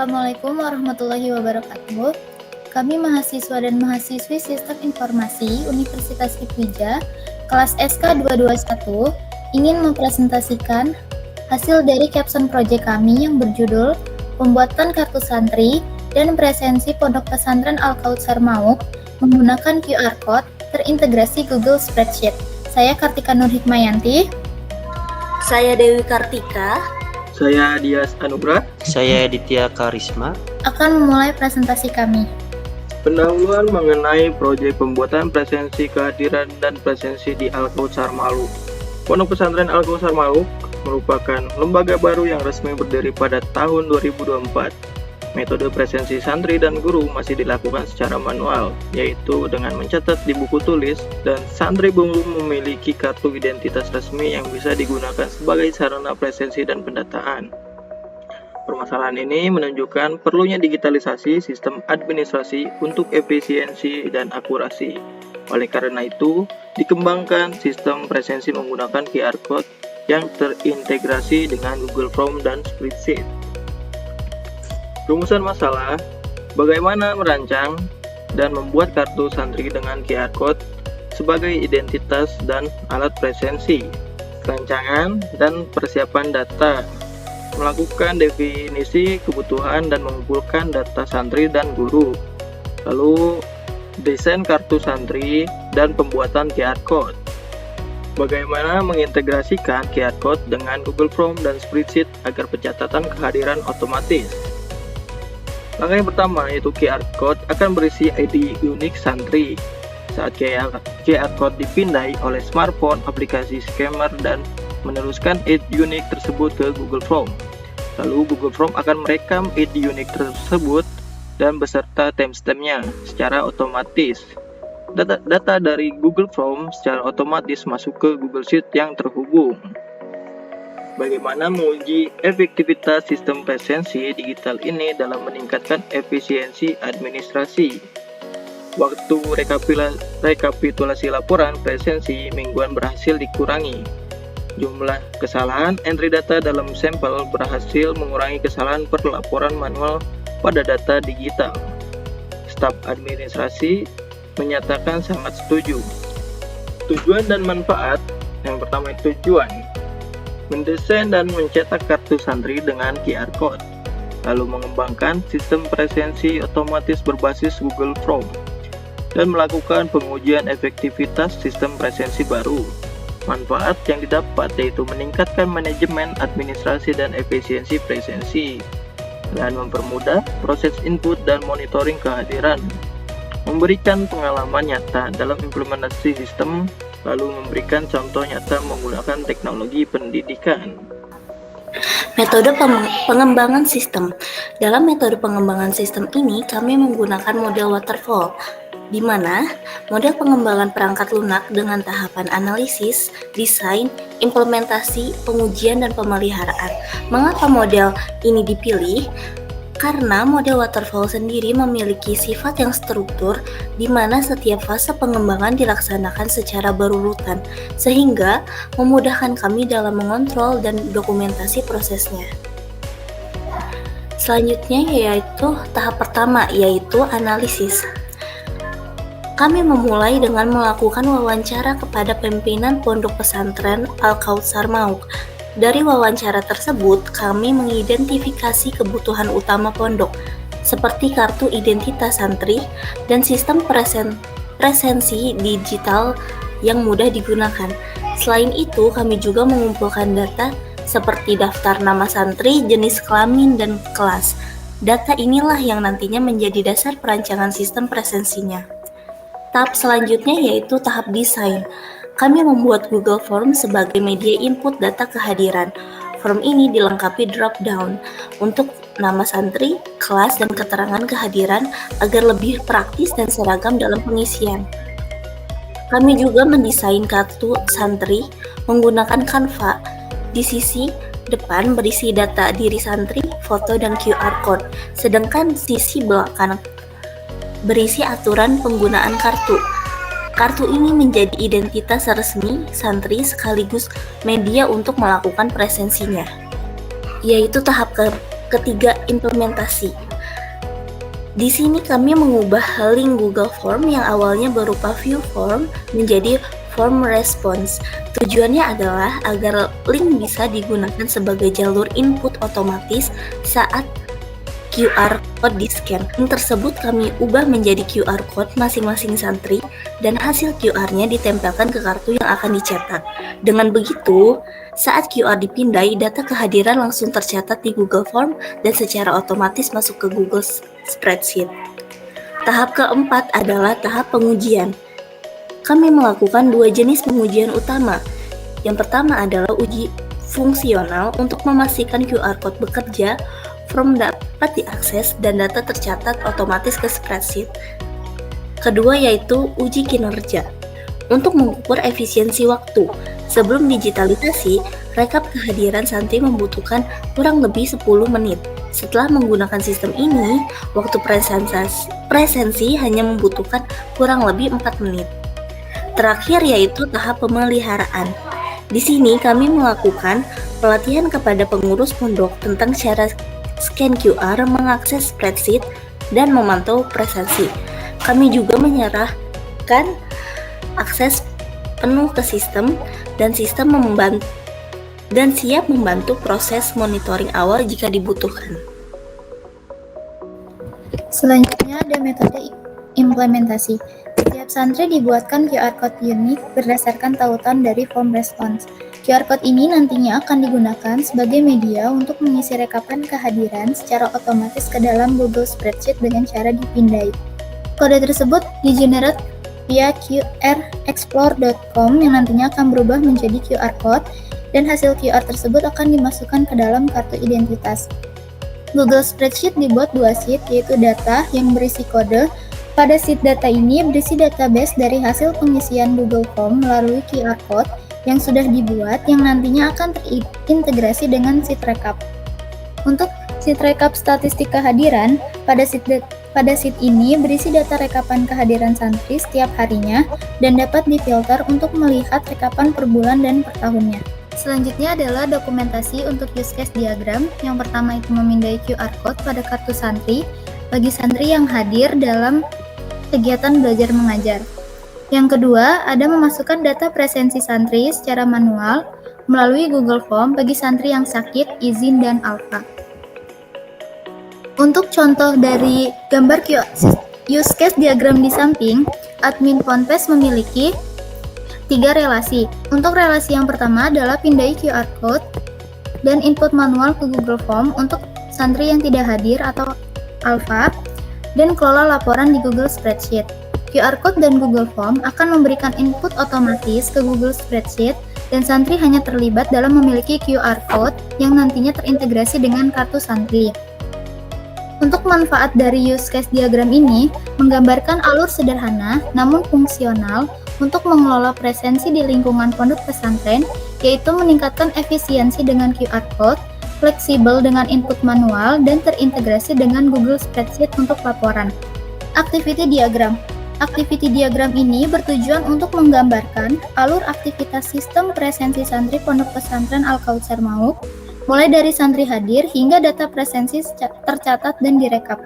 Assalamualaikum warahmatullahi wabarakatuh. Kami mahasiswa dan mahasiswi Sistem Informasi Universitas Hipwija, kelas SK 221, ingin mempresentasikan hasil dari capstone project kami yang berjudul Pembuatan Kartu Santri dan Presensi Pondok Pesantren Al-Kautsar Mauk menggunakan QR Code terintegrasi Google Spreadsheet. Saya Kartika Nur Hikmayanti. Saya Dewi Kartika. Saya Dias Anugrah. Saya Ditya Karisma. Akan memulai presentasi kami. Pendahuluan mengenai proyek pembuatan presensi kehadiran dan presensi di Al-Kautsar Mauk. Pondok Pesantren Al-Kautsar Mauk merupakan lembaga baru yang resmi berdiri pada tahun 2024. Metode presensi santri dan guru masih dilakukan secara manual, yaitu dengan mencatat di buku tulis, dan santri belum memiliki kartu identitas resmi yang bisa digunakan sebagai sarana presensi dan pendataan. Permasalahan ini menunjukkan perlunya digitalisasi sistem administrasi untuk efisiensi dan akurasi. Oleh karena itu, dikembangkan sistem presensi menggunakan QR Code yang terintegrasi dengan Google Form dan Spreadsheet. Rumusan masalah, bagaimana merancang dan membuat kartu santri dengan QR Code sebagai identitas dan alat presensi, rancangan dan persiapan data, melakukan definisi kebutuhan dan mengumpulkan data santri dan guru, lalu desain kartu santri dan pembuatan QR Code, bagaimana mengintegrasikan QR Code dengan Google Form dan Spreadsheet agar pencatatan kehadiran otomatis. Langkah yang pertama yaitu QR Code akan berisi ID unik santri. Saat QR Code dipindai oleh smartphone, aplikasi scammer dan meneruskan ID unik tersebut ke Google Form. Lalu Google Form akan merekam ID unik tersebut dan beserta timestampnya secara otomatis. Data dari Google Form secara otomatis masuk ke Google Sheet yang terhubung. Bagaimana menguji efektivitas sistem presensi digital ini dalam meningkatkan efisiensi administrasi? Waktu rekapitulasi laporan presensi mingguan berhasil dikurangi. Jumlah kesalahan entry data dalam sampel berhasil mengurangi kesalahan per laporan manual pada data digital. Staf administrasi menyatakan sangat setuju. Tujuan dan manfaat. Yang pertama itu tujuan. Mendesain dan mencetak kartu santri dengan QR Code, lalu mengembangkan sistem presensi otomatis berbasis Google Form, dan melakukan pengujian efektivitas sistem presensi baru. Manfaat yang didapat yaitu meningkatkan manajemen administrasi dan efisiensi presensi, dan mempermudah proses input dan monitoring kehadiran, memberikan pengalaman nyata dalam implementasi sistem, lalu memberikan contoh nyata menggunakan teknologi pendidikan. Metode pengembangan sistem. Dalam metode pengembangan sistem ini, kami menggunakan model waterfall, di mana model pengembangan perangkat lunak dengan tahapan analisis, desain, implementasi, pengujian, dan pemeliharaan. Mengapa model ini dipilih? Karena model waterfall sendiri memiliki sifat yang struktur di mana setiap fase pengembangan dilaksanakan secara berurutan, sehingga memudahkan kami dalam mengontrol dan dokumentasi prosesnya. Selanjutnya yaitu tahap pertama, yaitu analisis. Kami memulai dengan melakukan wawancara kepada pimpinan Pondok Pesantren Al-Kautsar Mauk. Dari wawancara tersebut, kami mengidentifikasi kebutuhan utama pondok, seperti kartu identitas santri dan sistem presensi digital yang mudah digunakan. Selain itu, kami juga mengumpulkan data seperti daftar nama santri, jenis kelamin, dan kelas. Data inilah yang nantinya menjadi dasar perancangan sistem presensinya. Tahap selanjutnya yaitu tahap desain. Kami membuat Google Form sebagai media input data kehadiran. Form ini dilengkapi drop-down untuk nama santri, kelas, dan keterangan kehadiran agar lebih praktis dan seragam dalam pengisian. Kami juga mendesain kartu santri menggunakan Canva. Di sisi depan berisi data diri santri, foto, dan QR Code, sedangkan sisi belakang berisi aturan penggunaan kartu. Kartu ini menjadi identitas resmi santri sekaligus media untuk melakukan presensinya. Yaitu tahap Ketiga, implementasi. Di sini kami mengubah link Google Form yang awalnya berupa view form menjadi form response. Tujuannya adalah agar link bisa digunakan sebagai jalur input otomatis saat QR code di-scan. Link tersebut kami ubah menjadi QR code masing-masing santri dan hasil QR-nya ditempelkan ke kartu yang akan dicetak. Dengan begitu, saat QR dipindai, data kehadiran langsung tercatat di Google Form dan secara otomatis masuk ke Google Spreadsheet. Tahap keempat adalah tahap pengujian. Kami melakukan dua jenis pengujian utama. Yang pertama adalah uji fungsional untuk memastikan QR code bekerja, form dapat diakses, dan data tercatat otomatis ke spreadsheet. Kedua yaitu uji kinerja untuk mengukur efisiensi waktu. Sebelum digitalisasi, rekap kehadiran santri membutuhkan kurang lebih 10 menit. Setelah menggunakan sistem ini, waktu presensi hanya membutuhkan kurang lebih 4 menit. Terakhir yaitu tahap pemeliharaan. Di sini kami melakukan pelatihan kepada pengurus pondok tentang cara scan QR, mengakses spreadsheet, dan memantau presensi. Kami juga menyerahkan akses penuh ke sistem dan siap membantu proses monitoring awal jika dibutuhkan. Selanjutnya ada metode implementasi. Setiap santri dibuatkan QR code unik berdasarkan tautan dari form response. QR code ini nantinya akan digunakan sebagai media untuk mengisi rekapan kehadiran secara otomatis ke dalam Google Spreadsheet dengan cara dipindai. Kode tersebut di-generate via qrexplore.com yang nantinya akan berubah menjadi QR code dan hasil QR tersebut akan dimasukkan ke dalam kartu identitas. Google Spreadsheet dibuat dua sheet, yaitu data yang berisi kode. Pada sheet data ini berisi database dari hasil pengisian Google Form melalui QR code yang sudah dibuat yang nantinya akan terintegrasi dengan sheet rekap. Untuk sheet rekap statistik kehadiran, pada sheet ini berisi data rekapan kehadiran santri setiap harinya dan dapat difilter untuk melihat rekapan per bulan dan per tahunnya. Selanjutnya adalah dokumentasi untuk use case diagram. Yang pertama itu memindai QR code pada kartu santri bagi santri yang hadir dalam kegiatan belajar mengajar. Yang kedua, ada memasukkan data presensi santri secara manual melalui Google Form bagi santri yang sakit, izin, dan alfa. Untuk contoh dari gambar use case diagram di samping, admin Ponpes memiliki 3 relasi. Untuk relasi yang pertama adalah pindai QR code dan input manual ke Google Form untuk santri yang tidak hadir atau alfa, dan kelola laporan di Google Spreadsheet. QR Code dan Google Form akan memberikan input otomatis ke Google Spreadsheet dan santri hanya terlibat dalam memiliki QR Code yang nantinya terintegrasi dengan kartu santri. Untuk manfaat dari use case diagram ini, menggambarkan alur sederhana namun fungsional untuk mengelola presensi di lingkungan pondok pesantren, yaitu meningkatkan efisiensi dengan QR Code, fleksibel dengan input manual, dan terintegrasi dengan Google Spreadsheet untuk laporan. Activity diagram. Activity diagram ini bertujuan untuk menggambarkan alur aktivitas sistem presensi santri pondok pesantren Al-Kautsar Mauk, mulai dari santri hadir hingga data presensi tercatat dan direkap.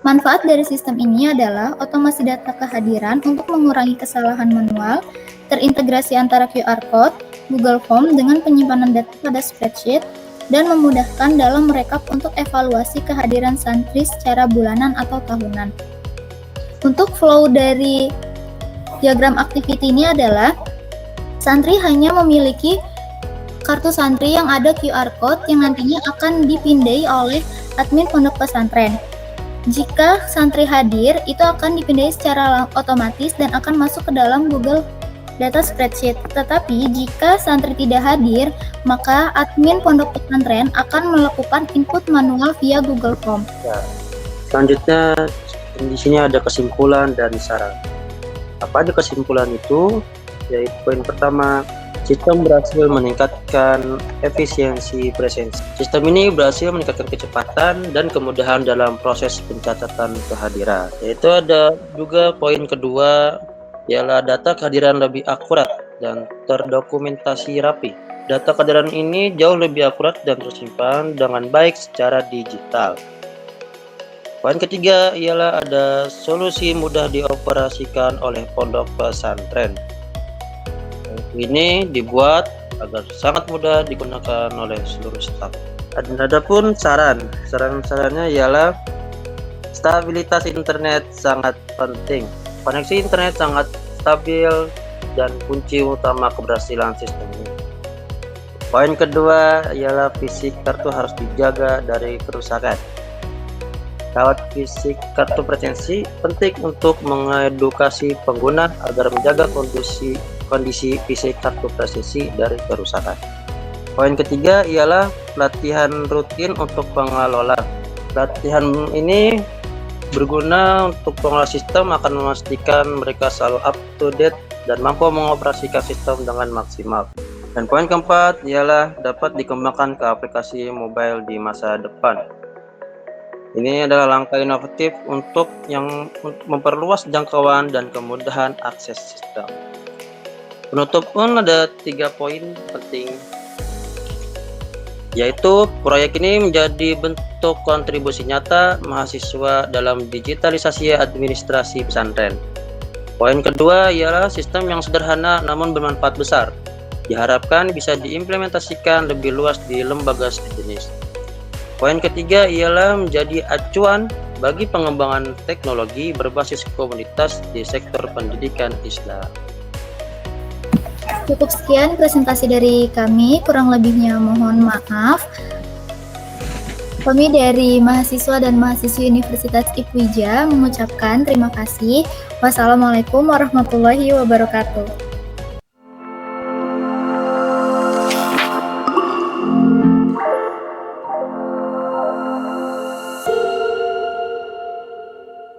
Manfaat dari sistem ini adalah otomasi data kehadiran untuk mengurangi kesalahan manual, terintegrasi antara QR Code, Google Form dengan penyimpanan data pada spreadsheet, dan memudahkan dalam merekap untuk evaluasi kehadiran santri secara bulanan atau tahunan. Untuk flow dari diagram activity ini adalah santri hanya memiliki kartu santri yang ada QR Code yang nantinya akan dipindai oleh admin pondok pesantren. Jika santri hadir, itu akan dipindai secara otomatis dan akan masuk ke dalam Google Data Spreadsheet. Tetapi jika santri tidak hadir, maka admin pondok pesantren akan melakukan input manual via Google Form. Ya. Selanjutnya di sini ada kesimpulan dan saran. Apa aja kesimpulan itu? Yaitu poin pertama, sistem berhasil meningkatkan efisiensi presensi. Sistem ini berhasil meningkatkan kecepatan dan kemudahan dalam proses pencatatan kehadiran. Yaitu ada juga poin kedua, ialah data kehadiran lebih akurat dan terdokumentasi rapi. Data kendaraan ini jauh lebih akurat dan tersimpan dengan baik secara digital. Poin ketiga ialah ada solusi mudah dioperasikan oleh pondok pesantren. Ini dibuat agar sangat mudah digunakan oleh seluruh staf. Adapun saran-sarannya ialah stabilitas internet sangat penting. Koneksi internet sangat stabil dan kunci utama keberhasilan sistem ini. Poin kedua ialah fisik kartu harus dijaga dari kerusakan. Rawat fisik kartu presensi penting untuk mengedukasi pengguna agar menjaga kondisi fisik kartu presensi dari kerusakan. Poin ketiga ialah pelatihan rutin untuk pengelola. Pelatihan ini berguna untuk pengelola sistem, akan memastikan mereka selalu up to date dan mampu mengoperasikan sistem dengan maksimal. Dan poin keempat ialah dapat dikembangkan ke aplikasi mobile di masa depan. Ini adalah langkah inovatif untuk memperluas jangkauan dan kemudahan akses sistem. Penutup pun ada 3 poin penting, yaitu proyek ini menjadi bentuk kontribusi nyata mahasiswa dalam digitalisasi administrasi pesantren. Poin kedua ialah sistem yang sederhana namun bermanfaat besar. Diharapkan bisa diimplementasikan lebih luas di lembaga sejenis. Poin ketiga ialah menjadi acuan bagi pengembangan teknologi berbasis komunitas di sektor pendidikan Islam. Cukup sekian presentasi dari kami, kurang lebihnya mohon maaf. Kami dari mahasiswa dan mahasiswi Universitas IPWIJA mengucapkan terima kasih. Wassalamualaikum warahmatullahi wabarakatuh.